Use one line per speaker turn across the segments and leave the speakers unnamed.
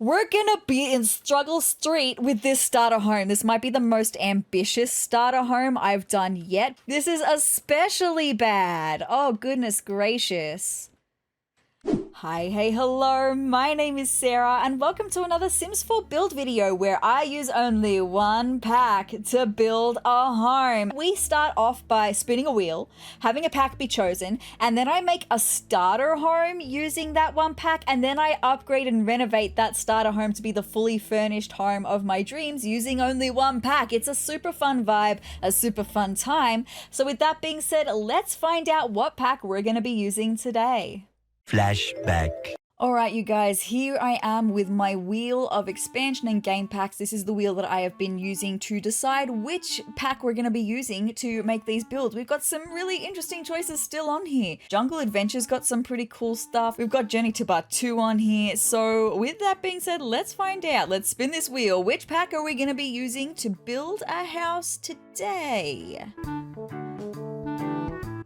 We're gonna be in struggle street with this starter home. This might be the most ambitious starter home I've done yet. This is especially bad. Oh, goodness gracious. Hi, hey, hello, my name is Sarah and welcome to another Sims 4 build video where I use only one pack to build a home. We start off by spinning a wheel, having a pack be chosen, and then I make a starter home using that one pack, and then I upgrade and renovate that starter home to be the fully furnished home of my dreams using only one pack. It's a super fun vibe, a super fun time. So with that being said, let's find out what pack we're going to be using today.
Flashback.
Alright you guys, here I am with my wheel of expansion and game packs. This is the wheel that I have been using to decide which pack we're going to be using to make these builds. We've got some really interesting choices still on here. Jungle Adventure's got some pretty cool stuff. We've got Journey to Batuu on here. So with that being said, let's find out. Let's spin this wheel. Which pack are we going to be using to build a house today?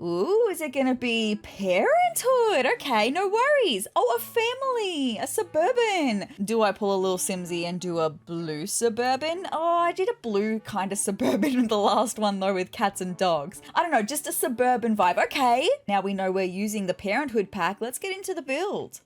Ooh, is it gonna be Parenthood? Okay, no worries. Oh, a family, a suburban. Do I pull a little Simsy and do a blue suburban? Oh, I did a blue kind of suburban in the last one though with cats and dogs. I don't know, just a suburban vibe. Okay, now we know we're using the Parenthood pack. Let's get into the build.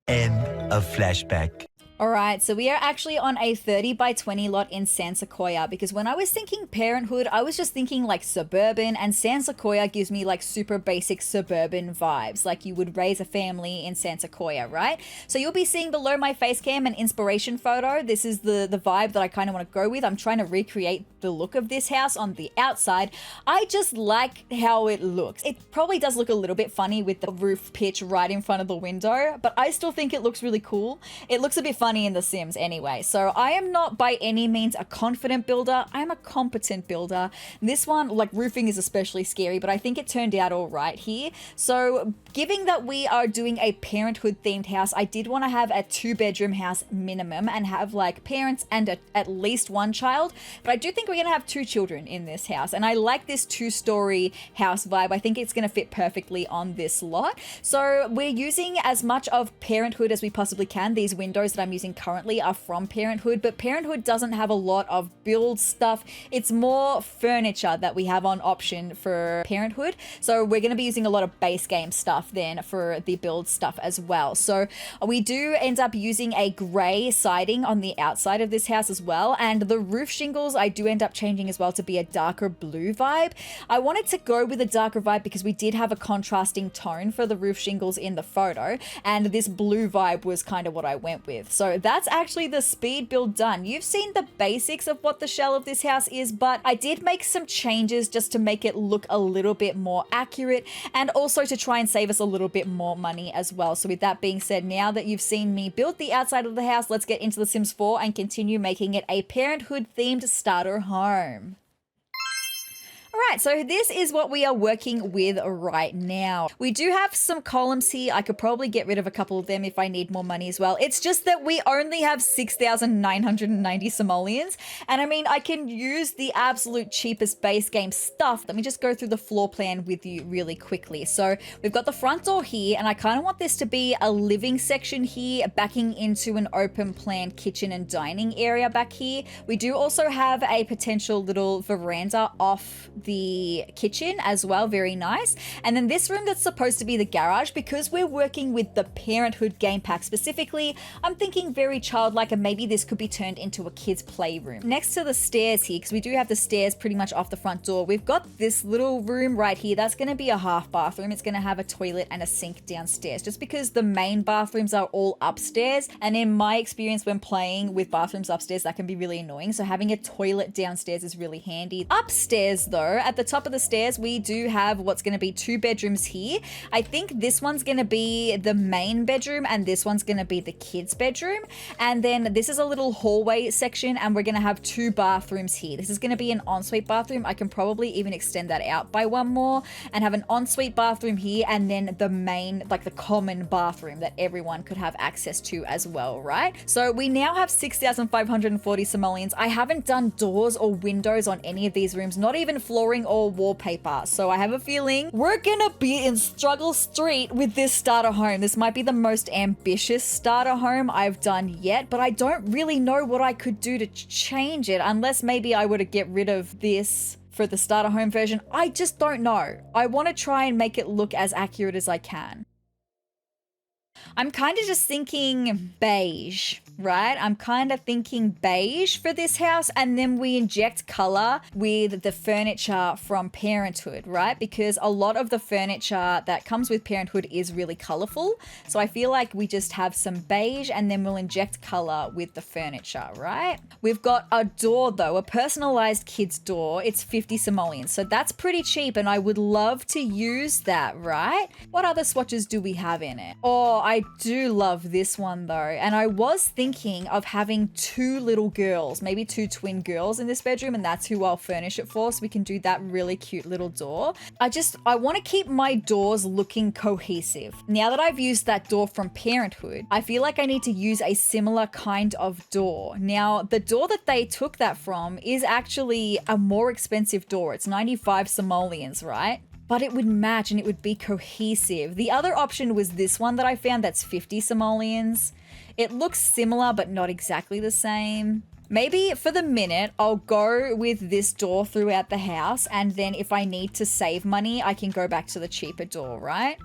End of flashback.
Alright, so we are actually on a 30 by 20 lot in San Sequoia because when I was thinking Parenthood, I was just thinking like suburban, and San Sequoia gives me like super basic suburban vibes, like you would raise a family in San Sequoia, right? So you'll be seeing below my face cam an inspiration photo. This is the vibe that I kind of want to go with. I'm trying to recreate the look of this house on the outside. I just like how it looks. It probably does look a little bit funny with the roof pitch right in front of the window, but I still think it looks really cool. It looks a bit funny in The Sims anyway. So I am not by any means a confident builder. I'm a competent builder. This one, like roofing is especially scary, but I think it turned out all right here. So given that we are doing a Parenthood themed house, I did want to have a 2-bedroom house minimum and have like parents and at least one child. But I do think we're going to have 2 children in this house. And I like this 2-story house vibe. I think it's going to fit perfectly on this lot. So we're using as much of Parenthood as we possibly can. These windows that I'm using currently are from Parenthood, but Parenthood doesn't have a lot of build stuff. It's more furniture that we have on option for Parenthood. So we're going to be using a lot of base game stuff then for the build stuff as well. So we do end up using a gray siding on the outside of this house as well. And the roof shingles I do end up changing as well to be a darker blue vibe. I wanted to go with a darker vibe because we did have a contrasting tone for the roof shingles in the photo, and this blue vibe was kind of what I went with. So that's actually the speed build done. You've seen the basics of what the shell of this house is, but I did make some changes just to make it look a little bit more accurate and also to try and save us a little bit more money as well. So with that being said, now that you've seen me build the outside of the house, let's get into The Sims 4 and continue making it a Parenthood themed starter home. Alright, so this is what we are working with right now. We do have some columns here. I could probably get rid of a couple of them if I need more money as well. It's just that we only have 6,990 simoleons. And I mean, I can use the absolute cheapest base game stuff. Let me just go through the floor plan with you really quickly. So we've got the front door here, and I kind of want this to be a living section here, backing into an open plan kitchen and dining area back here. We do also have a potential little veranda off the kitchen as well, very nice. And then this room that's supposed to be the garage, because we're working with the Parenthood game pack specifically, I'm thinking very childlike, and maybe this could be turned into a kid's playroom. Next to the stairs here, because we do have the stairs pretty much off the front door, we've got this little room right here. That's going to be a half bathroom. It's going to have a toilet and a sink downstairs, just because the main bathrooms are all upstairs, and in my experience when playing with bathrooms upstairs, that can be really annoying. So having a toilet downstairs is really handy. Upstairs though, at the top of the stairs, we do have what's going to be 2 bedrooms here. I think this one's going to be the main bedroom and this one's going to be the kids' bedroom. And then this is a little hallway section, and we're going to have 2 bathrooms here. This is going to be an ensuite bathroom. I can probably even extend that out by one more and have an ensuite bathroom here, and then the main, like the common bathroom that everyone could have access to as well, right? So we now have 6,540 simoleons. I haven't done doors or windows on any of these rooms, not even floor flooring or wallpaper. So I have a feeling we're gonna be in struggle street with this starter home. This might be the most ambitious starter home I've done yet, but I don't really know what I could do to change it, unless maybe I were to get rid of this for the starter home version. I just don't know. I want to try and make it look as accurate as I can. I'm kind of just thinking beige, right? I'm kind of thinking beige for this house, and then we inject color with the furniture from Parenthood, right? Because a lot of the furniture that comes with Parenthood is really colorful. So I feel like we just have some beige and then we'll inject color with the furniture, right? We've got a door though, a personalized kids door. It's 50 simoleons. So that's pretty cheap and I would love to use that, right? What other swatches do we have in it? Oh, I do love this one though. And I was thinking of having two little girls, maybe two twin girls in this bedroom, and that's who I'll furnish it for. So we can do that really cute little door. I want to keep my doors looking cohesive. Now that I've used that door from Parenthood, I feel like I need to use a similar kind of door. Now, the door that they took that from is actually a more expensive door. It's 95 simoleons, right? But it would match and it would be cohesive. The other option was this one that I found that's 50 simoleons. It looks similar, but not exactly the same. Maybe for the minute, I'll go with this door throughout the house, and then if I need to save money, I can go back to the cheaper door, right?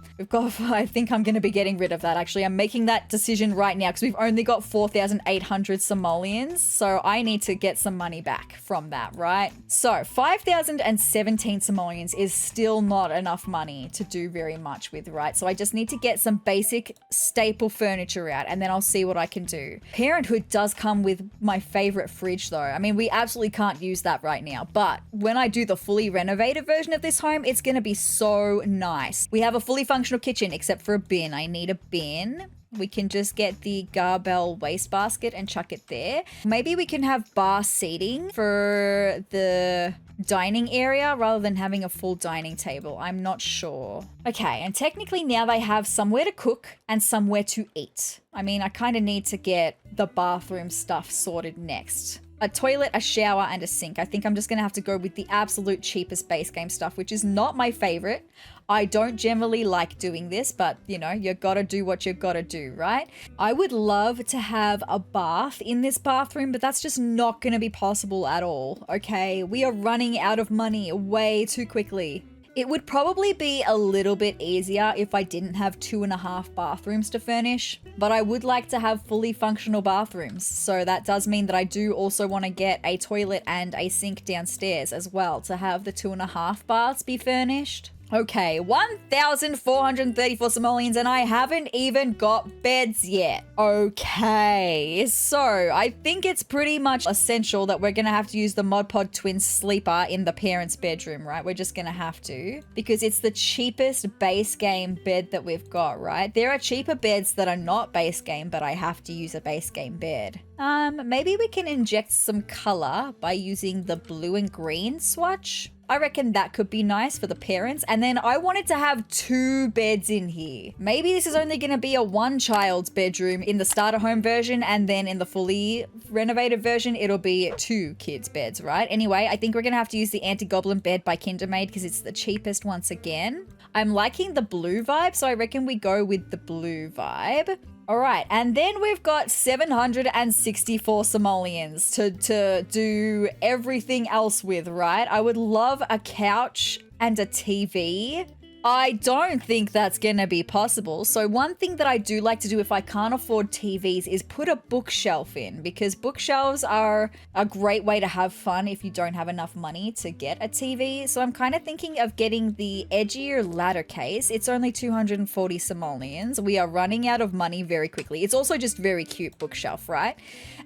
I think I'm going to be getting rid of that, actually. I'm making that decision right now because we've only got 4,800 simoleons, so I need to get some money back from that, right? So 5,017 simoleons is still not enough money to do very much with, right? So I just need to get some basic staple furniture out, and then I'll see what I can do. Parenthood does come with my favorite fridge though. I mean, we absolutely can't use that right now, but when I do the fully renovated version of this home, it's gonna be so nice. We have a fully functional kitchen except for a bin. I need a bin. We can just get the Garbell wastebasket and chuck it there. Maybe we can have bar seating for the dining area rather than having a full dining table. I'm not sure. Okay, and technically now they have somewhere to cook and somewhere to eat. I mean, I kind of need to get the bathroom stuff sorted next. A toilet, a shower, and a sink. I think I'm just going to have to go with the absolute cheapest base game stuff, which is not my favorite. I don't generally like doing this, but you know, you gotta do what you gotta do, right? I would love to have a bath in this bathroom, but that's just not gonna be possible at all, okay? We are running out of money way too quickly. It would probably be a little bit easier if I didn't have 2.5 bathrooms to furnish, but I would like to have fully functional bathrooms. So that does mean that I do also want to get a toilet and a sink downstairs as well to have the 2.5 baths be furnished. Okay, 1,434 simoleons and I haven't even got beds yet. Okay, so I think it's pretty much essential that we're gonna have to use the Mod Pod Twin sleeper in the parents' bedroom, right? We're just gonna have to, because it's the cheapest base game bed that we've got, right? There are cheaper beds that are not base game, but I have to use a base game bed. Maybe we can inject some color by using the blue and green swatch. I reckon that could be nice for the parents. And then I wanted to have 2 beds in here. Maybe this is only going to be a 1-child's bedroom in the starter home version, and then in the fully renovated version, it'll be 2 kids' beds, right? Anyway, I think we're going to have to use the anti-goblin bed by Kindermaid because it's the cheapest once again. I'm liking the blue vibe, so I reckon we go with the blue vibe. All right, and then we've got 764 simoleons to do everything else with, right? I would love a couch and a TV. I don't think that's gonna be possible. So one thing that I do like to do if I can't afford TVs is put a bookshelf in, because bookshelves are a great way to have fun if you don't have enough money to get a TV. So I'm kind of thinking of getting the edgier ladder case. It's only 240 simoleons. We are running out of money very quickly. It's also just very cute bookshelf, right?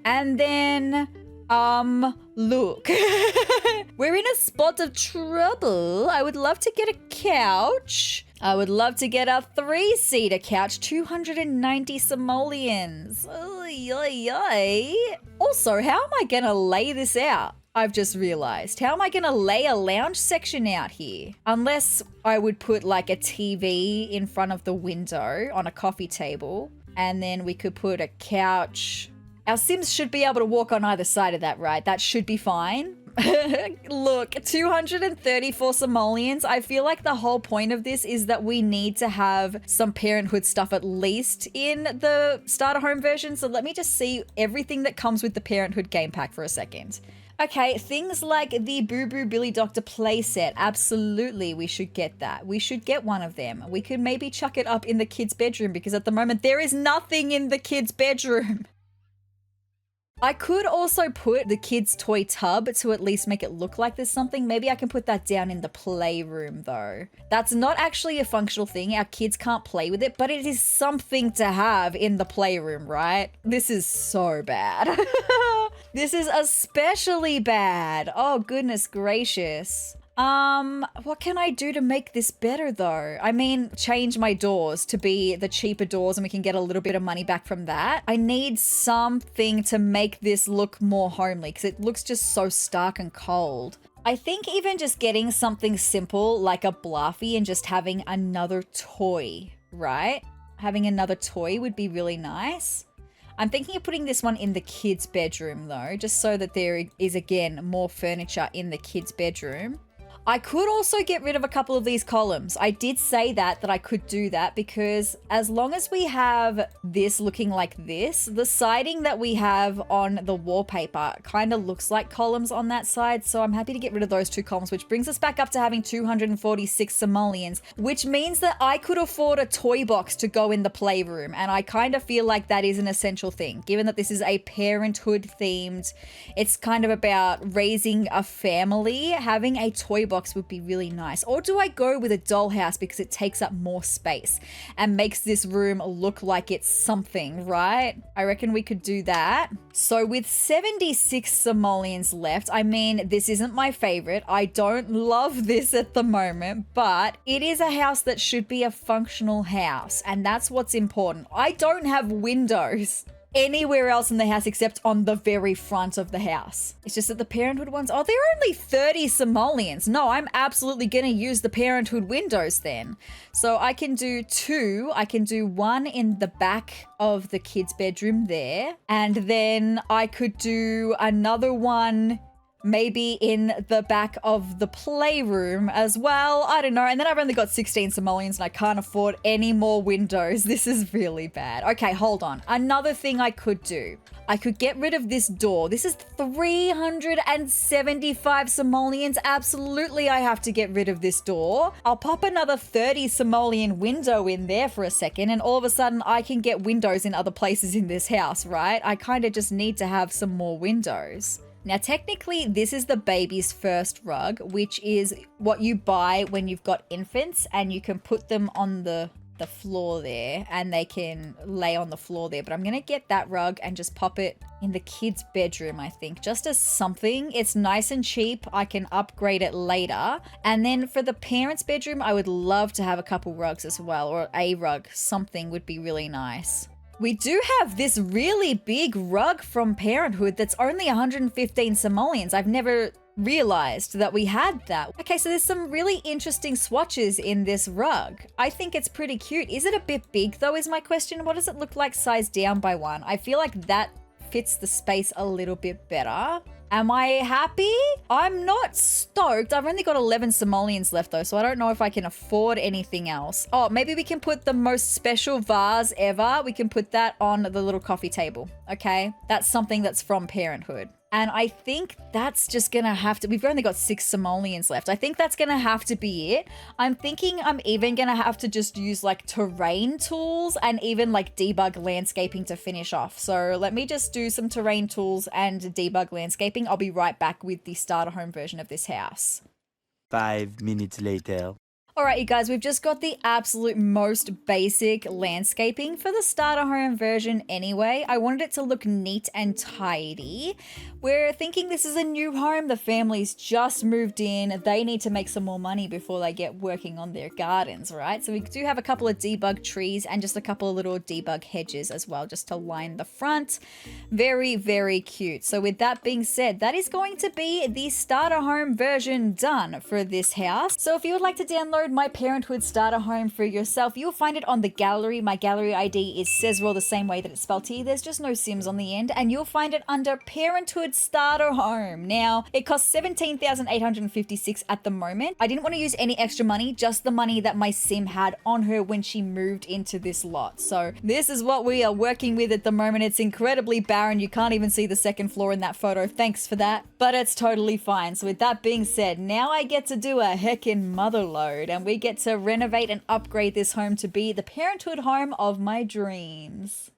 And then look, we're in a spot of trouble. I would love to get a couch. I would love to get a 3-seater couch, 290 simoleons. Oy, oy, oy. Also, how am I gonna lay this out? I've just realized. How am I gonna lay a lounge section out here? Unless I would put like a TV in front of the window on a coffee table, and then we could put a couch. Our Sims should be able to walk on either side of that, right? That should be fine. Look, 234 simoleons. I feel like the whole point of this is that we need to have some Parenthood stuff at least in the starter home version. So let me just see everything that comes with the Parenthood game pack for a second. Okay, things like the Boo Boo Billy Doctor playset. Absolutely, we should get that. We should get one of them. We could maybe chuck it up in the kids' bedroom because at the moment there is nothing in the kids' bedroom. I could also put the kids' toy tub to at least make it look like there's something. Maybe I can put that down in the playroom though. That's not actually a functional thing. Our kids can't play with it, but it is something to have in the playroom, right? This is so bad. This is especially bad. Oh, goodness gracious. What can I do to make this better though? I mean, change my doors to be the cheaper doors and we can get a little bit of money back from that. I need something to make this look more homely because it looks just so stark and cold. I think even just getting something simple like a Bluffy and just having another toy, right? Having another toy would be really nice. I'm thinking of putting this one in the kids' bedroom though, just so that there is again more furniture in the kids' bedroom. I could also get rid of a couple of these columns. I did say that I could do that because as long as we have this looking like this, the siding that we have on the wallpaper kind of looks like columns on that side. So I'm happy to get rid of those two columns, which brings us back up to having 246 simoleons, which means that I could afford a toy box to go in the playroom. And I kind of feel like that is an essential thing, given that this is a Parenthood themed. It's kind of about raising a family. Having a toy box would be really nice. Or do I go with a dollhouse because it takes up more space and makes this room look like it's something, right? I reckon we could do that. So with 76 simoleons left, I mean, this isn't my favorite. I don't love this at the moment, but it is a house that should be a functional house, and that's what's important. I don't have windows anywhere else in the house except on the very front of the house. It's just that the Parenthood ones, oh, they're only 30 simoleons. No, I'm absolutely gonna use the Parenthood windows then. So I can do two. I can do one in the back of the kids' bedroom there, and then I could do another one maybe in the back of the playroom as well. I don't know. And then I've only got 16 simoleons and I can't afford any more windows. This is really bad. Okay, hold on. Another thing I could do. I could get rid of this door. This is 375 simoleons. Absolutely, I have to get rid of this door. I'll pop another 30 simoleon window in there for a second, and all of a sudden I can get windows in other places in this house, right? I kind of just need to have some more windows. Now, technically, this is the baby's first rug, which is what you buy when you've got infants, and you can put them on the floor there and they can lay on the floor there. But I'm going to get that rug and just pop it in the kids' bedroom, I think, just as something. It's nice and cheap. I can upgrade it later. And then for the parents' bedroom, I would love to have a couple rugs as well, or a rug. Something would be really nice. We do have this really big rug from Parenthood that's only 115 simoleons. I've never realized that we had that. Okay, so there's some really interesting swatches in this rug. I think it's pretty cute. Is it a bit big though, is my question? What does it look like sized down by one? I feel like that fits the space a little bit better. Am I happy? I'm not stoked. I've only got 11 simoleons left though, so I don't know if I can afford anything else. Oh, maybe we can put the most special vase ever. We can put that on the little coffee table, okay? That's something that's from Parenthood. And I think that's just gonna have to, we've only got 6 simoleons left. I think that's gonna have to be it. I'm thinking I'm even gonna have to just use like terrain tools and even like debug landscaping to finish off. So let me just do some terrain tools and debug landscaping. I'll be right back with the starter home version of this house.
5 minutes later.
All right, you guys, we've just got the absolute most basic landscaping for the starter home version anyway. I wanted it to look neat and tidy. We're thinking this is a new home. The family's just moved in. They need to make some more money before they get working on their gardens, right? So we do have a couple of debug trees and just a couple of little debug hedges as well, just to line the front. Very, very cute. So with that being said, that is going to be the starter home version done for this house. So if you would like to download download my Parenthood Starter Home for yourself, you'll find it on the gallery. My gallery ID is sezrawrr, the same way that it's spelled here. There's just no Sims on the end, and you'll find it under Parenthood Starter Home. Now, it costs $17,856 at the moment. I didn't want to use any extra money, just the money that my Sim had on her when she moved into this lot. So this is what we are working with at the moment. It's incredibly barren. You can't even see the second floor in that photo. Thanks for that. But it's totally fine. So with that being said, now I get to do a heckin' motherload, and we get to renovate and upgrade this home to be the Parenthood home of my dreams.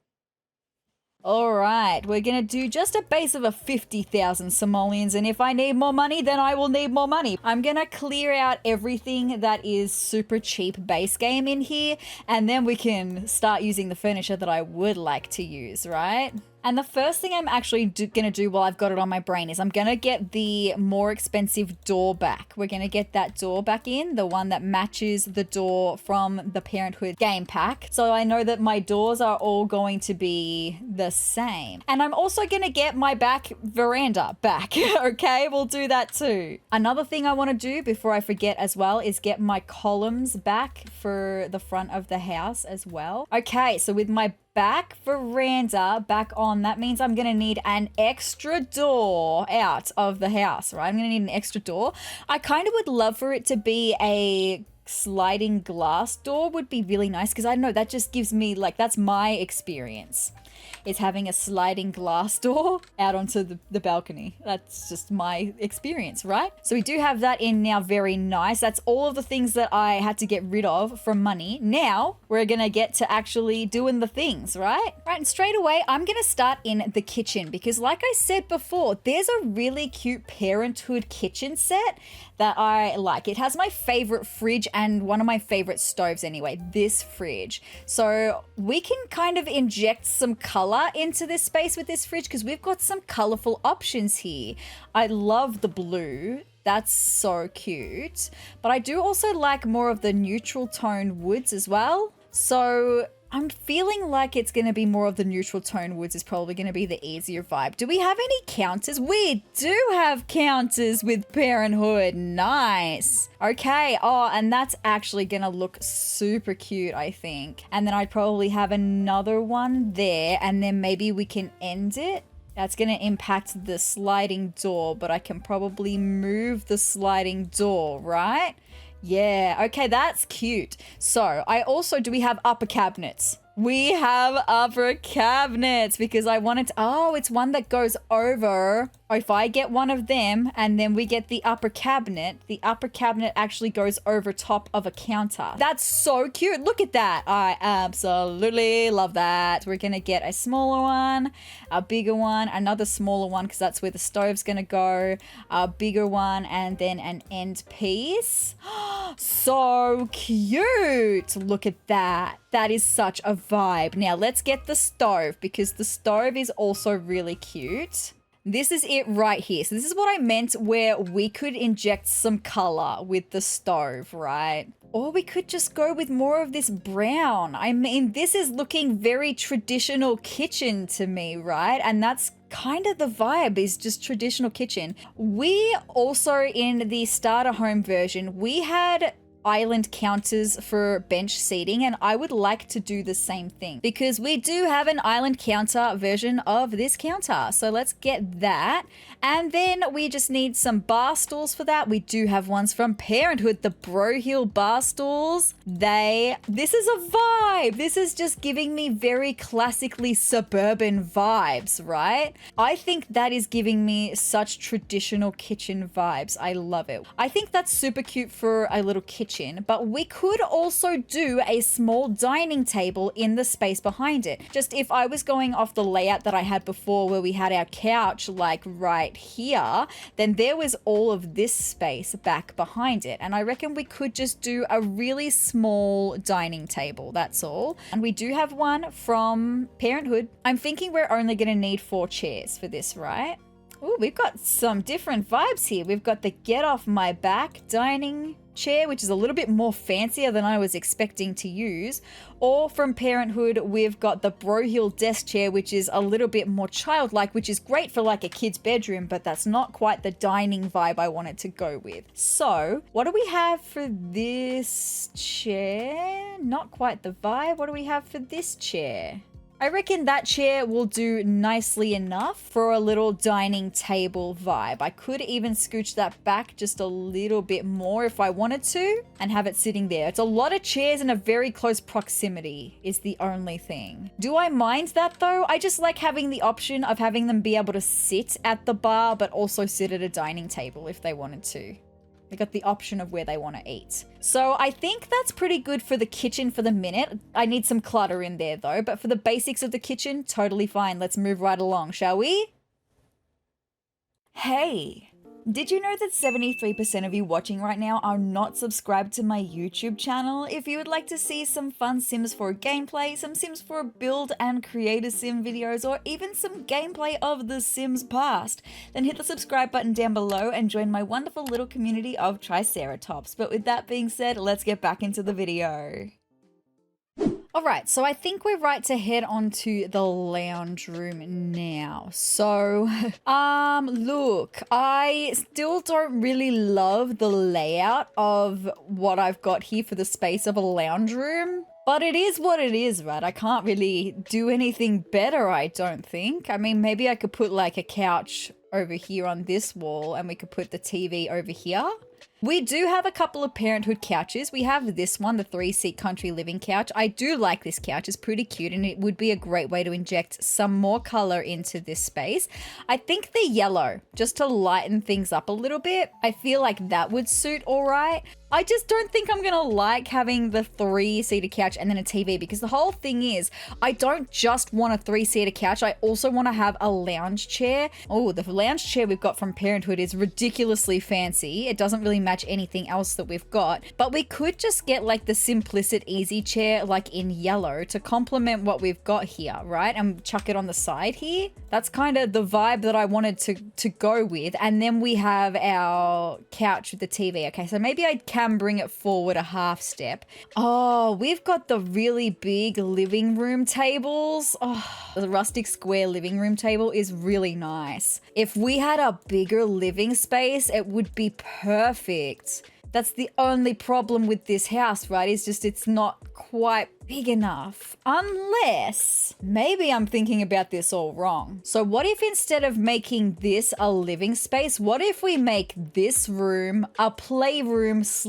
Alright, we're gonna do just a base of a 50,000 simoleons, and if I need more money, then I will need more money. I'm gonna clear out everything that is super cheap base game in here, and then we can start using the furniture that I would like to use, right? And the first thing I'm actually gonna do while I've got it on my brain is I'm gonna get the more expensive door back. We're gonna get that door back in, the one that matches the door from the Parenthood game pack. So I know that my doors are all going to be the same. And I'm also gonna get my back veranda back, okay? We'll do that too. Another thing I wanna do before I forget as well is get my columns back for the front of the house as well. Okay, so with my back veranda back on, that means I'm gonna need an extra door out of the house, right? I'm gonna need an extra door. I kind of would love for it to be a sliding glass door. Would be really nice, because I know that just gives me, like, that's my experience, is having a sliding glass door out onto the balcony. That's just my experience, right? So we do have that in now, very nice. That's all of the things that I had to get rid of from money. Now we're gonna get to actually doing the things, right? Right, and straight away, I'm gonna start in the kitchen, because like I said before, there's a really cute Parenthood kitchen set that I like. It has my favorite fridge and one of my favorite stoves anyway, this fridge. So we can kind of inject some color into this space with this fridge, because we've got some colorful options here. I love the blue. That's so cute. But I do also like more of the neutral tone woods as well. So I'm feeling like it's going to be more of the neutral tone woods is probably going to be the easier vibe. Do we have any counters? We do have counters with Parenthood. Nice. Okay. Oh, and that's actually going to look super cute, I think. And then I'd probably have another one there, and then maybe we can end it. That's going to impact the sliding door, but I can probably move the sliding door, right? Yeah, okay, that's cute. So I also, do we have upper cabinets? We have upper cabinets, because I wanted to, oh, it's one that goes over. If I get one of them and then we get the upper cabinet actually goes over top of a counter. That's so cute. Look at that. I absolutely love that. We're going to get a smaller one, a bigger one, another smaller one, because that's where the stove's going to go, a bigger one, and then an end piece. So cute. Look at that. That is such a vibe. Now let's get the stove, because the stove is also really cute. This is it right here. So this is what I meant, where we could inject some color with the stove, right? Or we could just go with more of this brown. I mean, this is looking very traditional kitchen to me, right? And that's kind of the vibe, is just traditional kitchen. We also, in the starter home version, we had island counters for bench seating, and I would like to do the same thing, because we do have an island counter version of this counter. So let's get that. And then we just need some bar stools for that. We do have ones from Parenthood, the Bro Heel bar stools. This is a vibe. This is just giving me very classically suburban vibes, right? I think that is giving me such traditional kitchen vibes. I love it. I think that's super cute for a little kitchen, but we could also do a small dining table in the space behind it. Just if I was going off the layout that I had before, where we had our couch like right here, then there was all of this space back behind it. And I reckon we could just do a really small dining table, that's all. And we do have one from Parenthood. I'm thinking we're only going to need 4 chairs for this, right? Oh, we've got some different vibes here. We've got the get off my back dining chair, which is a little bit more fancier than I was expecting to use. Or from Parenthood, we've got the Brohill desk chair, which is a little bit more childlike, which is great for like a kid's bedroom, but that's not quite the dining vibe I wanted to go with. So what do we have for this chair? Not quite the vibe. What do we have for this chair? I reckon that chair will do nicely enough for a little dining table vibe. I could even scooch that back just a little bit more if I wanted to and have it sitting there. It's a lot of chairs in a very close proximity is the only thing. Do I mind that though? I just like having the option of having them be able to sit at the bar but also sit at a dining table if they wanted to. They got the option of where they want to eat. So I think that's pretty good for the kitchen for the minute. I need some clutter in there though, but for the basics of the kitchen, totally fine. Let's move right along, shall we? Hey, did you know that 73% of you watching right now are not subscribed to my YouTube channel? If you would like to see some fun Sims 4 gameplay, some Sims 4 build and create a sim videos, or even some gameplay of the Sims past, then hit the subscribe button down below and join my wonderful little community of Triceratops. But with that being said, let's get back into the video. Alright, so I think we're right to head on to the lounge room now. So, look, I still don't really love the layout of what I've got here for the space of a lounge room. But it is what it is, right? I can't really do anything better, I don't think. I mean, maybe I could put like a couch over here on this wall and we could put the TV over here. We do have a couple of Parenthood couches. We have this one, the 3-seat country living couch. I do like this couch. It's pretty cute and it would be a great way to inject some more color into this space. I think the yellow, just to lighten things up a little bit, I feel like that would suit all right. I just don't think I'm gonna like having the 3-seater couch and then a TV, because the whole thing is I don't just want a 3-seater couch, I also want to have a lounge chair. Oh, the lounge chair we've got from Parenthood is ridiculously fancy. It doesn't really match anything else that we've got, but we could just get like the Simplicit easy chair like in yellow to complement what we've got here, right? And chuck it on the side here. That's kind of the vibe that I wanted to go with. And then we have our couch with the TV. Okay, so maybe I can bring it forward a half step. Oh, we've got the really big living room tables. Oh, the rustic square living room table is really nice. If we had a bigger living space, it would be perfect. That's the only problem with this house, right? It's just it's not quite big enough. Unless, maybe I'm thinking about this all wrong. So what if instead of making this a living space, what if we make this room a playroom /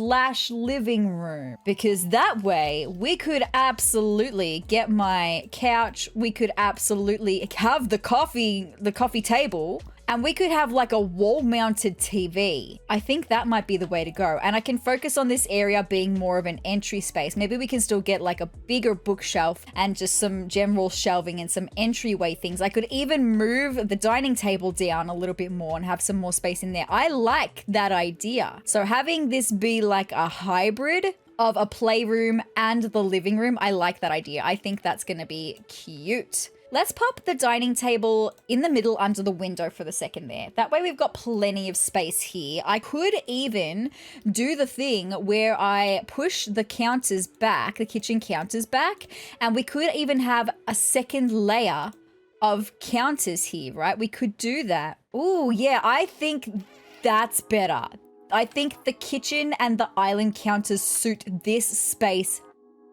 living room? Because that way we could absolutely get my couch, we could absolutely have the coffee table, and we could have like a wall-mounted TV. I think that might be the way to go. And I can focus on this area being more of an entry space. Maybe we can still get like a bigger bookshelf and just some general shelving and some entryway things. I could even move the dining table down a little bit more and have some more space in there. I like that idea. So having this be like a hybrid of a playroom and the living room, I like that idea. I think that's gonna be cute. Let's pop the dining table in the middle under the window for the second there. That way we've got plenty of space here. I could even do the thing where I push the counters back, the kitchen counters back, and we could even have a second layer of counters here, right? We could do that. Ooh, yeah, I think that's better. I think the kitchen and the island counters suit this space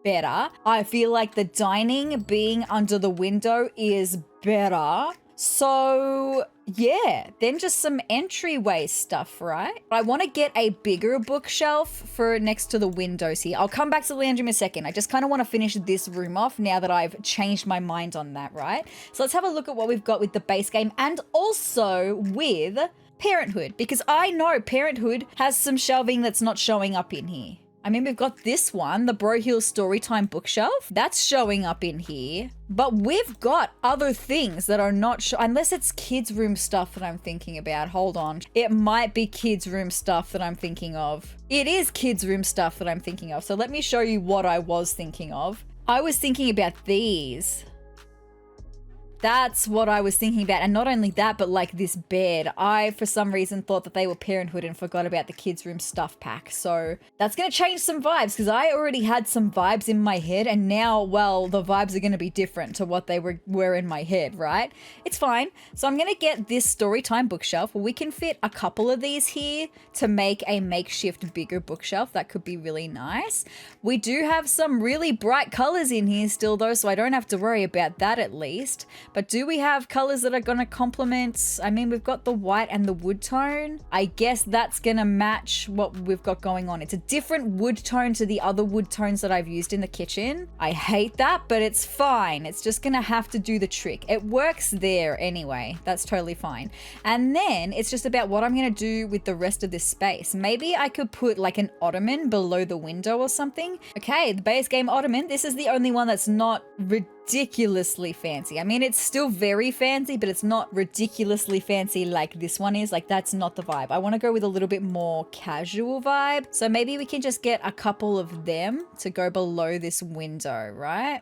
better. I feel like the dining being under the window is better. So yeah, then just some entryway stuff, right? I want to get a bigger bookshelf for next to the windows here. I'll come back to the lounge room in a second. I just kind of want to finish this room off now that I've changed my mind on that, right? So let's have a look at what we've got with the base game and also with Parenthood, because I know Parenthood has some shelving that's not showing up in here. I mean, we've got this one, the Brohill Storytime bookshelf. That's showing up in here. But we've got other things that are not unless it's kids' room stuff that I'm thinking about. Hold on. It might be kids' room stuff that I'm thinking of. It is kids' room stuff that I'm thinking of. So let me show you what I was thinking of. I was thinking about these. That's what I was thinking about. And not only that, but like this bed. I, for some reason, thought that they were Parenthood and forgot about the kids' room stuff pack. So that's going to change some vibes because I already had some vibes in my head. And now, well, the vibes are going to be different to what they were in my head, right? It's fine. So I'm going to get this storytime bookshelf. We can fit a couple of these here to make a makeshift bigger bookshelf. That could be really nice. We do have some really bright colors in here still though, so I don't have to worry about that at least. But do we have colors that are going to complement? I mean, we've got the white and the wood tone. I guess that's going to match what we've got going on. It's a different wood tone to the other wood tones that I've used in the kitchen. I hate that, but it's fine. It's just going to have to do the trick. It works there anyway. That's totally fine. And then it's just about what I'm going to do with the rest of this space. Maybe I could put like an ottoman below the window or something. Okay, the base game ottoman. This is the only one that's not ridiculously fancy. I mean, it's still very fancy, but it's not ridiculously fancy like this one is. Like, that's not the vibe. I want to go with a little bit more casual vibe. So maybe we can just get a couple of them to go below this window, right?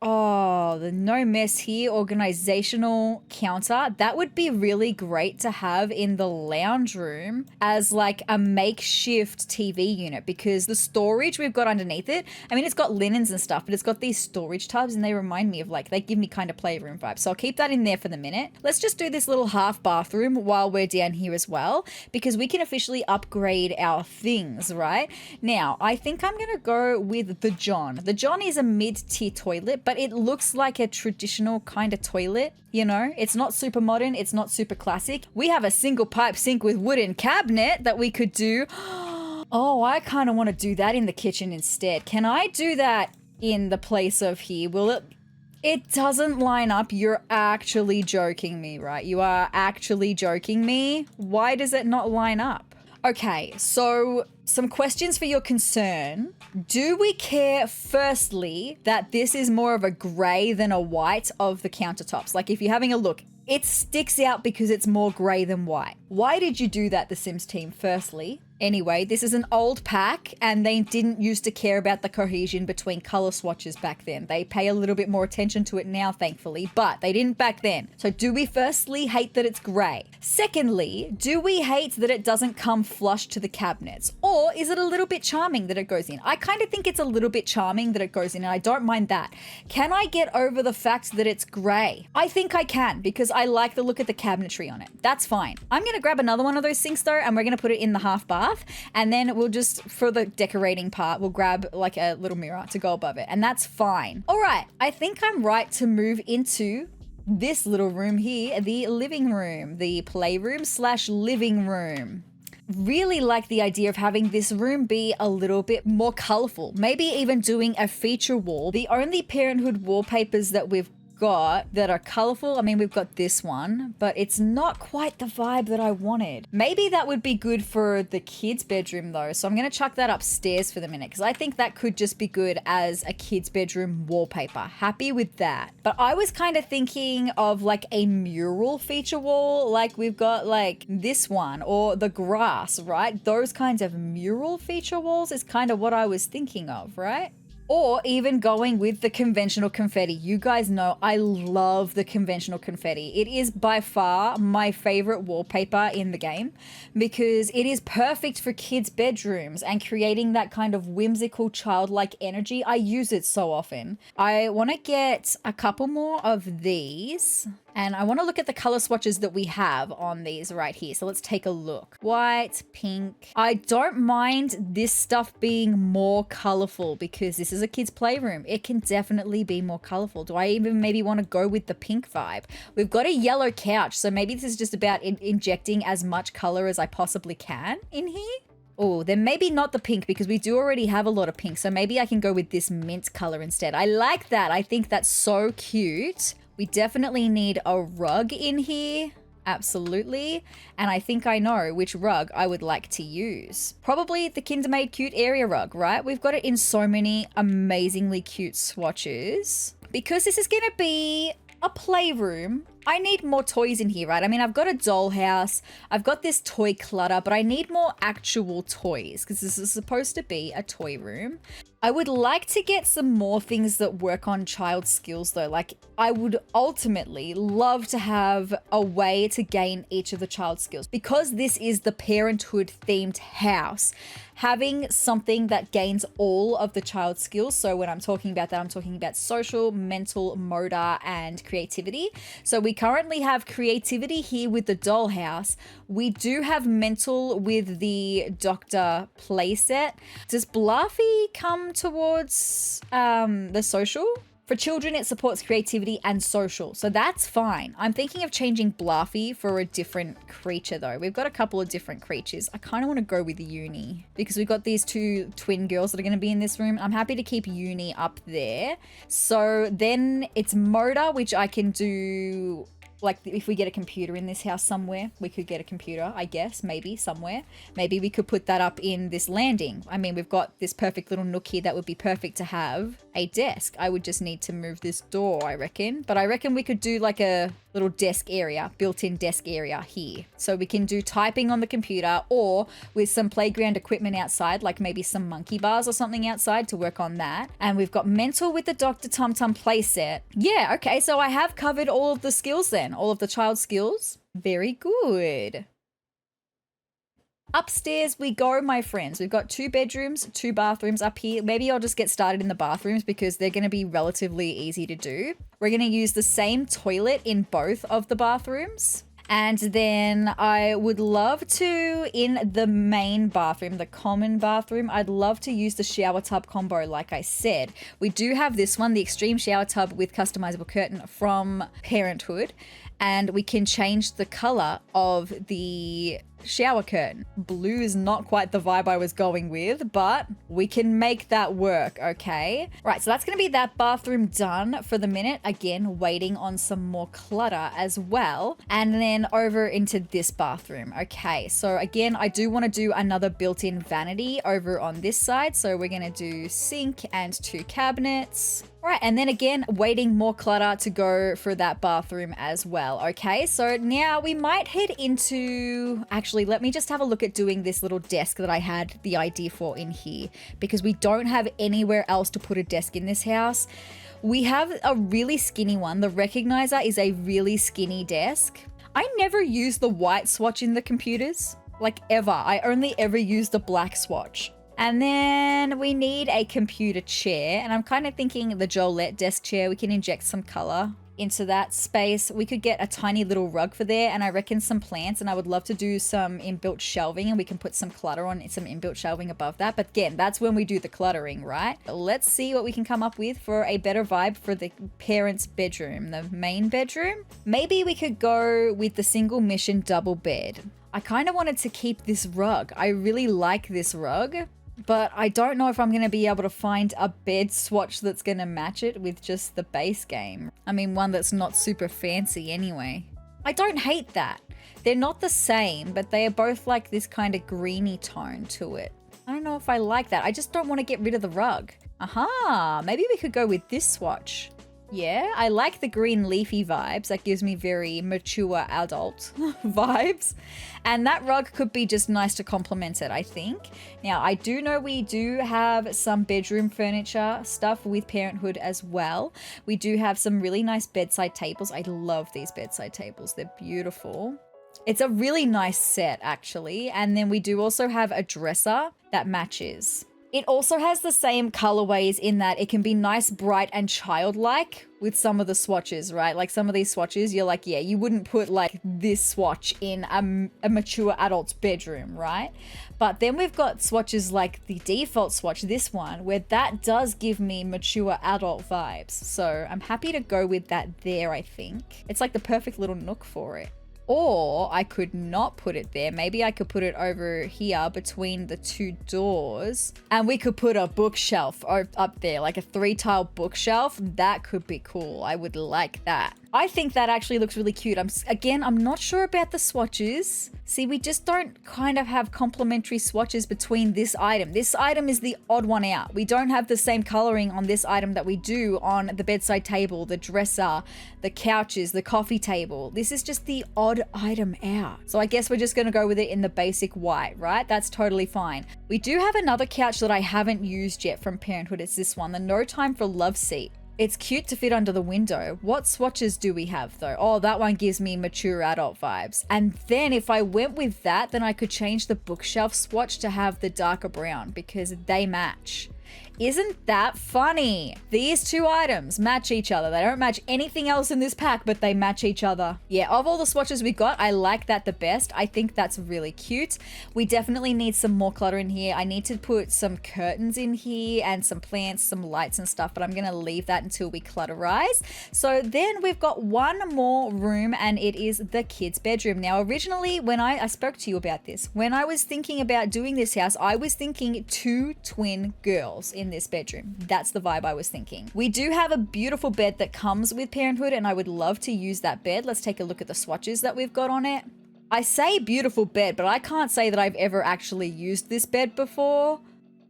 Oh, the no mess here organizational counter. That would be really great to have in the lounge room as like a makeshift TV unit because the storage we've got underneath it, I mean, it's got linens and stuff, but it's got these storage tubs and they remind me of like, they give me kind of playroom vibes. So I'll keep that in there for the minute. Let's just do this little half bathroom while we're down here as well because we can officially upgrade our things, right? Now, I think I'm going to go with the John. The John is a mid-tier toilet, but it looks like a traditional kind of toilet, you know? It's not super modern, it's not super classic. We have a single pipe sink with wooden cabinet that we could do. Oh, I kind of want to do that in the kitchen instead. Can I do that in the place of here? Will it? It doesn't line up. You're actually joking me, right? You are actually joking me. Why does it not line up? Okay, so some questions for your concern. Do we care, firstly, that this is more of a grey than a white of the countertops? Like if you're having a look, it sticks out because it's more grey than white. Why did you do that, The Sims team, firstly? Anyway, this is an old pack and they didn't used to care about the cohesion between color swatches back then. They pay a little bit more attention to it now, thankfully, but they didn't back then. So do we firstly hate that it's grey? Secondly, do we hate that it doesn't come flush to the cabinets? Or is it a little bit charming that it goes in? I kind of think it's a little bit charming that it goes in and I don't mind that. Can I get over the fact that it's grey? I think I can because I like the look of the cabinetry on it. That's fine. I'm going to grab another one of those sinks though and we're going to put it in the half bath. And then we'll just, for the decorating part, we'll grab like a little mirror to go above it. And that's fine. All right, I think I'm right to move into this little room here, the living room, the playroom / living room. Really like the idea of having this room be a little bit more colorful. Maybe even doing a feature wall. The only Parenthood wallpapers that we've got that are colorful, I mean, we've got this one, but it's not quite the vibe that I wanted. Maybe that would be good for the kids' bedroom though, so I'm gonna chuck that upstairs for the minute because I think that could just be good as a kids' bedroom wallpaper. Happy with that. But I was kind of thinking of like a mural feature wall, like we've got like this one or the grass, right? Those kinds of mural feature walls is kind of what I was thinking of, right? Or even going with the conventional confetti. You guys know I love the conventional confetti. It is by far my favorite wallpaper in the game because it is perfect for kids' bedrooms and creating that kind of whimsical childlike energy. I use it so often. I want to get a couple more of these. And I want to look at the color swatches that we have on these right here. So let's take a look. White, pink. I don't mind this stuff being more colorful because this is a kid's playroom. It can definitely be more colorful. Do I even maybe want to go with the pink vibe? We've got a yellow couch. So maybe this is just about injecting as much color as I possibly can in here. Oh, then maybe not the pink because we do already have a lot of pink. So maybe I can go with this mint color instead. I like that. I think that's so cute. We definitely need a rug in here. Absolutely. And I think I know which rug I would like to use. Probably the Kindermade Cute Area rug, right? We've got it in so many amazingly cute swatches. Because this is going to be a playroom, I need more toys in here, right? I mean, I've got a dollhouse, I've got this toy clutter, but I need more actual toys because this is supposed to be a toy room. I would like to get some more things that work on child skills though. Like I would ultimately love to have a way to gain each of the child skills because this is the Parenthood themed house. Having something that gains all of the child skills. So when I'm talking about that, I'm talking about social, mental, motor, and creativity. So we currently have creativity here with the dollhouse. We do have mental with the doctor playset. Does Bluffy come towards the social? For children, it supports creativity and social, so that's fine. I'm thinking of changing Bluffy for a different creature though. We've got a couple of different creatures. I kind of want to go with Uni because we've got these two twin girls that are going to be in this room. I'm happy to keep Uni up there. So then it's motor, which I can do. Like if we get a computer in this house somewhere, we could get a computer, I guess, maybe somewhere. Maybe we could put that up in this landing. I mean, we've got this perfect little nook here that would be perfect to have a desk. I would just need to move this door, I reckon. But I reckon we could do like a little desk area, built-in desk area here. So we can do typing on the computer or with some playground equipment outside, like maybe some monkey bars or something outside to work on that. And we've got mental with the Dr. Tum Tum playset. Yeah, okay, so I have covered all of the skills then, all of the child skills. Very good. Upstairs we go, my friends. We've got 2 bedrooms, 2 bathrooms up here. Maybe I'll just get started in the bathrooms because they're going to be relatively easy to do. We're going to use the same toilet in both of the bathrooms. And then I would love to, in the main bathroom, the common bathroom, I'd love to use the shower tub combo like I said. We do have this one, the extreme shower tub with customizable curtain from Parenthood. And we can change the color of the shower curtain. Blue is not quite the vibe I was going with, but we can make that work, okay? Right, so that's gonna be that bathroom done for the minute. Again, waiting on some more clutter as well. And then over into this bathroom. Okay, so again, I do wanna do another built-in vanity over on this side. So we're gonna do sink and 2 cabinets. All right, and then again, waiting more clutter to go for that bathroom as well. Okay, so now we might head into, actually, let me just have a look at doing this little desk that I had the idea for in here because we don't have anywhere else to put a desk in this house. We have a really skinny one. The recognizer is a really skinny desk. I never use the white swatch in the computers, like ever. I only ever use the black swatch. And then we need a computer chair. And I'm kind of thinking the Jolette desk chair, we can inject some color into that space. We could get a tiny little rug for there and I reckon some plants, and I would love to do some inbuilt shelving and we can put some clutter on some inbuilt shelving above that. But again, that's when we do the cluttering, right? Let's see what we can come up with for a better vibe for the parents' bedroom, the main bedroom. Maybe we could go with the single mission double bed. I kind of wanted to keep this rug. I really like this rug. But I don't know if I'm going to be able to find a bed swatch that's going to match it with just the base game. I mean, one that's not super fancy anyway. I don't hate that. They're not the same, but they are both like this kind of greeny tone to it. I don't know if I like that. I just don't want to get rid of the rug. Aha, maybe we could go with this swatch. Yeah, I like the green leafy vibes. That gives me very mature adult vibes. And that rug could be just nice to complement it, I think. Now, I do know we do have some bedroom furniture stuff with Parenthood as well. We do have some really nice bedside tables. I love these bedside tables. They're beautiful. It's a really nice set, actually. And then we do also have a dresser that matches. It also has the same colorways in that it can be nice, bright, and childlike with some of the swatches, right? Like some of these swatches, you're like, yeah, you wouldn't put like this swatch in a mature adult's bedroom, right? But then we've got swatches like the default swatch, this one, where that does give me mature adult vibes. So I'm happy to go with that there, I think. It's like the perfect little nook for it. Or I could not put it there. Maybe I could put it over here between the 2 doors and we could put a bookshelf up there, like a 3-tile bookshelf. That could be cool. I would like that. I think that actually looks really cute. I'm not sure about the swatches. See, we just don't kind of have complementary swatches between this item. This item is the odd one out. We don't have the same coloring on this item that we do on the bedside table, the dresser, the couches, the coffee table. This is just the odd item out. So I guess we're just gonna go with it in the basic white, right? That's totally fine. We do have another couch that I haven't used yet from Parenthood. It's this one, the No Time for Love seat. It's cute to fit under the window. What swatches do we have though? Oh, that one gives me mature adult vibes. And then if I went with that, then I could change the bookshelf swatch to have the darker brown because they match. Isn't that funny? These two items match each other. They don't match anything else in this pack, but they match each other. Yeah, of all the swatches we got, I like that the best. I think that's really cute. We definitely need some more clutter in here. I need to put some curtains in here and some plants, some lights and stuff, but I'm gonna leave that until we clutterize. So then we've got one more room and it is the kids' bedroom. Now, originally when I spoke to you about this, when I was thinking about doing this house, I was thinking 2 twin girls in this bedroom. That's the vibe I was thinking. We do have a beautiful bed that comes with Parenthood and I would love to use that bed. Let's take a look at the swatches that we've got on it. I say beautiful bed, but I can't say that I've ever actually used this bed before.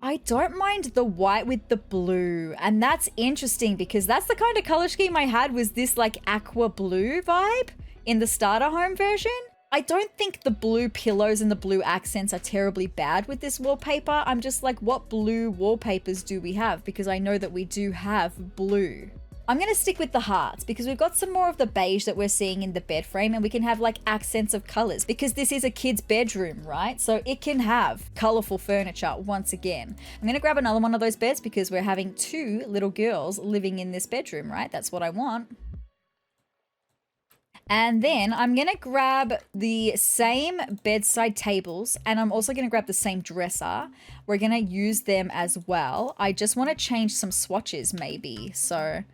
I don't mind the white with the blue, and that's interesting because that's the kind of color scheme I had, was this like aqua blue vibe in the starter home version. I don't think the blue pillows and the blue accents are terribly bad with this wallpaper. I'm just like, what blue wallpapers do we have? Because I know that we do have blue. I'm going to stick with the hearts because we've got some more of the beige that we're seeing in the bed frame, and we can have like accents of colors because this is a kid's bedroom, right? So it can have colorful furniture once again. I'm going to grab another one of those beds because we're having 2 little girls living in this bedroom, right? That's what I want. And then I'm gonna grab the same bedside tables and I'm also gonna grab the same dresser. We're gonna use them as well. I just wanna change some swatches maybe, so.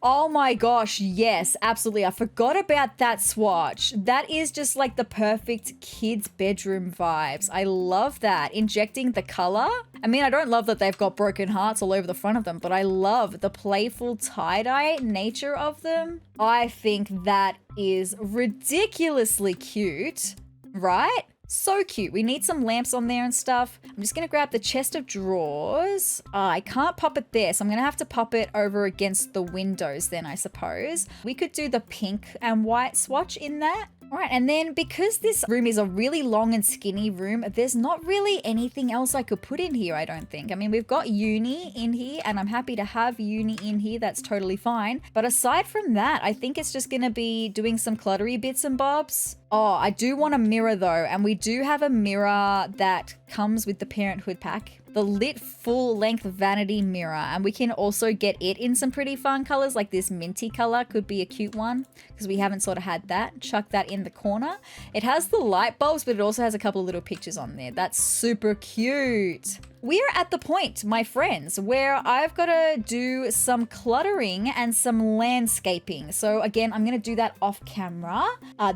Oh my gosh, yes, absolutely. I forgot about that swatch. That is just like the perfect kids' bedroom vibes. I love that. Injecting the color. I mean, I don't love that they've got broken hearts all over the front of them, but I love the playful tie-dye nature of them. I think that is ridiculously cute, right? So cute. We need some lamps on there and stuff. I'm just gonna grab the chest of drawers. I can't pop it there, so I'm gonna have to pop it over against the windows then, I suppose. We could do the pink and white swatch in that. All right, and then because this room is a really long and skinny room, there's not really anything else I could put in here, I don't think. I mean, we've got uni in here, and I'm happy to have uni in here. That's totally fine. But aside from that, I think it's just gonna be doing some cluttery bits and bobs. Oh, I do want a mirror though, and we do have a mirror that comes with the Parenthood pack. The lit full-length vanity mirror, and we can also get it in some pretty fun colors, like this minty color could be a cute one because we haven't sort of had that. Chuck that in the corner. It has the light bulbs, but it also has a couple of little pictures on there. That's super cute. We're at the point, my friends, where I've got to do some cluttering and some landscaping. So again, I'm going to do that off camera.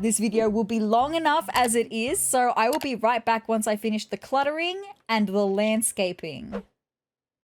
This video will be long enough as it is, so I will be right back once I finish the cluttering and the landscaping.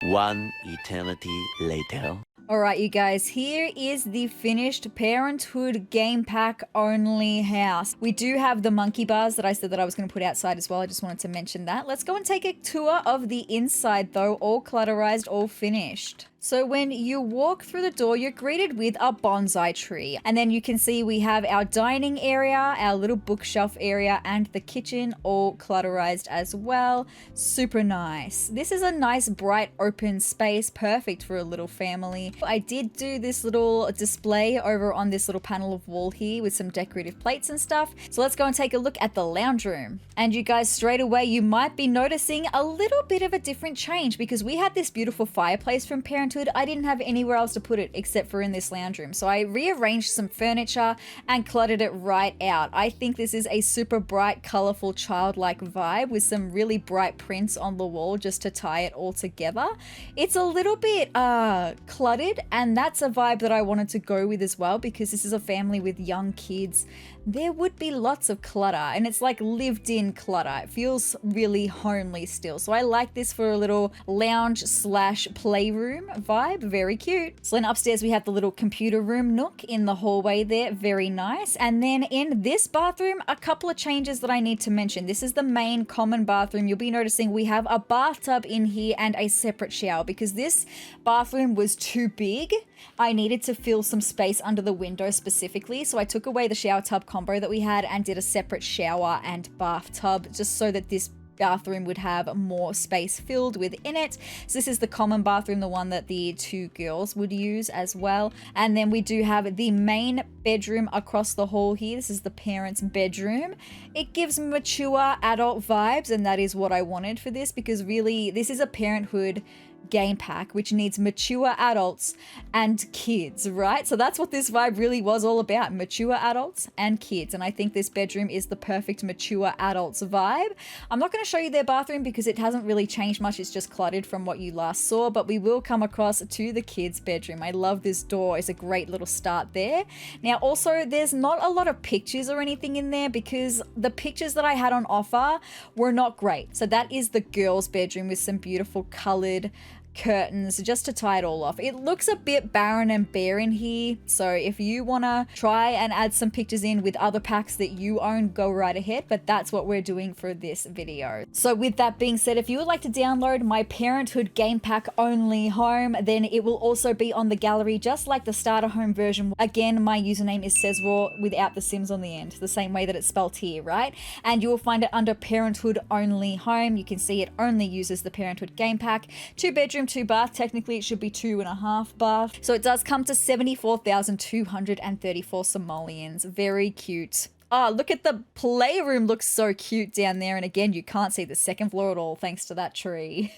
1 eternity later.
All right, you guys, here is the finished Parenthood game pack only house. We do have the monkey bars that I said that I was going to put outside as well. I just wanted to mention that. Let's go and take a tour of the inside though, all clutterized, all finished. So when you walk through the door, you're greeted with a bonsai tree. And then you can see we have our dining area, our little bookshelf area, and the kitchen all clutterized as well. Super nice. This is a nice, bright, open space, perfect for a little family. I did do this little display over on this little panel of wall here with some decorative plates and stuff. So let's go and take a look at the lounge room. And you guys, straight away, you might be noticing a little bit of a different change because we had this beautiful fireplace from Parenthood. I didn't have anywhere else to put it except for in this lounge room. So I rearranged some furniture and cluttered it right out. I think this is a super bright, colorful, childlike vibe with some really bright prints on the wall just to tie it all together. It's a little bit cluttered cluttered, and that's a vibe that I wanted to go with as well, because this is a family with young kids. There would be lots of clutter, and it's like lived in clutter. It feels really homely still. So I like this for a little lounge / playroom vibe. Very cute. So then upstairs we have the little computer room nook in the hallway there. Very nice. And then in this bathroom, a couple of changes that I need to mention. This is the main common bathroom. You'll be noticing we have a bathtub in here and a separate shower, because this bathroom was too big. I needed to fill some space under the window specifically, so I took away the shower tub combo that we had and did a separate shower and bathtub, just so that this bathroom would have more space filled within it. So this is the common bathroom, the one that the two girls would use as well. And then we do have the main bedroom across the hall here. This is the parents' bedroom. It gives mature adult vibes, and that is what I wanted for this, because really this is a Parenthood game pack which needs mature adults and kids, right? So that's what this vibe really was all about, mature adults and kids. And I think this bedroom is the perfect mature adults vibe. I'm not going to show you their bathroom because it hasn't really changed much. It's just cluttered from what you last saw, but we will come across to the kids' bedroom. I love this door. It's a great little start there. Now also, there's not a lot of pictures or anything in there because the pictures that I had on offer were not great. So that is the girls' bedroom with some beautiful colored curtains just to tie it all off. It looks a bit barren and bare in here, so if you want to try and add some pictures in with other packs that you own, go right ahead, but that's what we're doing for this video. So with that being said, if you would like to download my Parenthood game pack only home, then it will also be on the gallery just like the starter home version. Again, my username is sezrawrr without the sims on the end, the same way that it's spelt here, right? And you will find it under Parenthood only home. You can see it only uses the Parenthood game pack. 2-bedroom, 2-bath. Technically it should be 2.5 bath. So it does come to 74,234 simoleons. Very cute. Oh, look at the playroom, looks so cute down there. And again, you can't see the second floor at all thanks to that tree.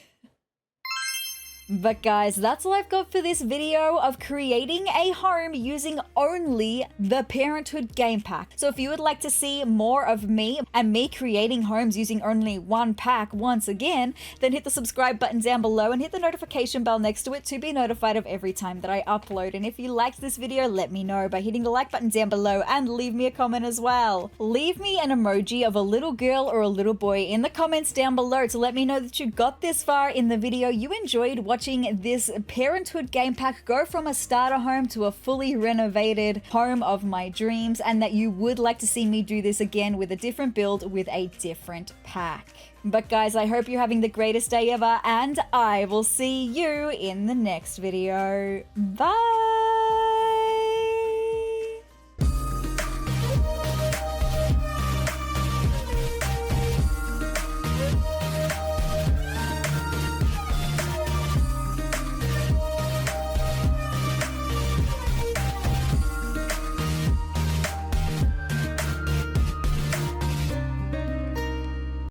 But guys, that's all I've got for this video of creating a home using only the Parenthood game pack. So if you would like to see more of me and me creating homes using only one pack once again, then hit the subscribe button down below and hit the notification bell next to it to be notified of every time that I upload. And if you liked this video, let me know by hitting the like button down below and leave me a comment as well. Leave me an emoji of a little girl or a little boy in the comments down below to let me know that you got this far in the video, you enjoyed watching this Parenthood game pack go from a starter home to a fully renovated home of my dreams, and that you would like to see me do this again with a different build with a different pack. But guys, I hope you're having the greatest day ever, and I will see you in the next video. Bye!